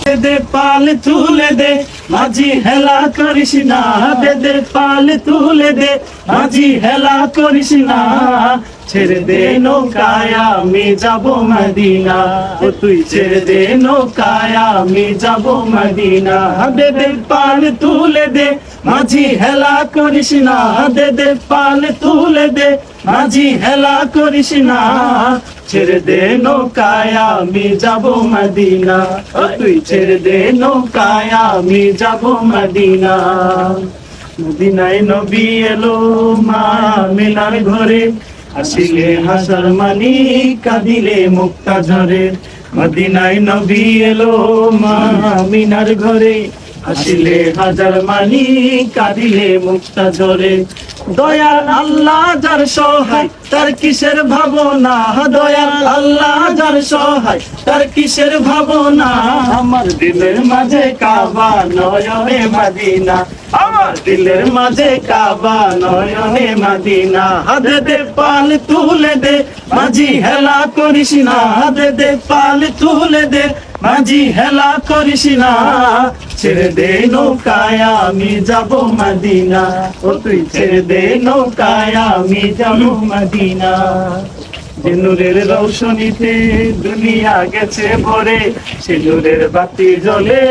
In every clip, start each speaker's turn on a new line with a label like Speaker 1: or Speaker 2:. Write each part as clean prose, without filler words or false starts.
Speaker 1: দে পাল তুলে দে মাঝি হেলা করিস না, দে পাল তুলে দে মাঝি হেলা করিস না, ছেড়ে দে নৌকায় আমি যাব মদিনা, ও তুই ছেড়ে দে নৌকায় আমি যাব মদিনা। দে পাল তুলে দে মাঝি হেলা করিস না, দে পাল তুলে দে মাঝি হেলা করিস না, ছেড়ে দে নৌকায় আমি যাব মদিনা, ও তুই ছেড়ে দে নৌকায় আমি যাব মদিনা। মদিনায় নবী এলো মা আমিনার ঘরে, আসিলে হাসার মানি কাঁদিলে মুক্তা ঝরে। মদিনায় নবী এলো মা আমিনার ঘরে, আসিলে হাজার মানি কাঁদিলে মুক্তা ঝরে। দয়াল আল্লাহ যার সহায় তার কিসের ভাবনা, দয়াল আল্লাহ যার সহায় তার কিসের ভাবনা। আমার দিলের মাঝে কাবা নয়নে মদিনা, আমার দিলের মাঝে কাবা নয়নে মদিনা। দে পাল তুলে দে মাঝি হেলা করিস না, দে পাল তুলে দে মাঝি হেলা করিস না, ছেড়ে দে নৌকায় আমি যাব মদিনা, ও তুই ছেড়ে দে নৌকায় আমি যাব মদিনা। যে নূরের রৌশনীতে দুনিয়া গেছে ভরে, সে নূরের বাতি জ্বলে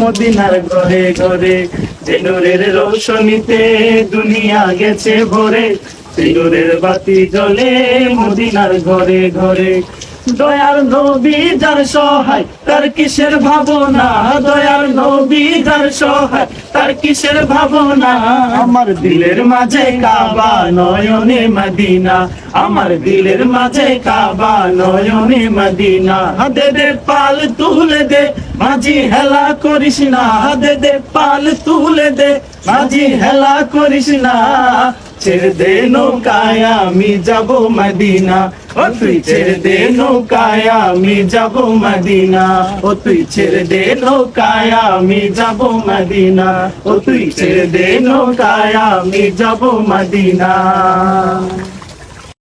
Speaker 1: মদিনার ঘরে ঘরে। যে নূরের রৌশনীতে দুনিয়া গেছে ভরে, সে নূরের বাতি জ্বলে মদিনার ঘরে ঘরে। দয়ার নবী যার সহায় তার কিসের ভাবনা, দয়ার নবী যার সহায় তার কিসের ভাবনা। আমার দিলের মাঝে কাবা নয়নে মদিনা, আমার দিলের মাঝে কাবা নয়নে মদিনা। দে পাল তুলে দে মাঝি হেলা করিস না, দে পাল তুলে দে মাঝি হেলা করিস না, ছেড়ে দে নৌকায় আমি যাব মদিনা, ও তুই ছেড়ে দে নৌকায় আমি যাব মদিনা, ও তুই ছেড়ে দে নৌকায় আমি যাব মদিনা, ও তুই ছেড়ে দে নৌকায় আমি যাব মদিনা।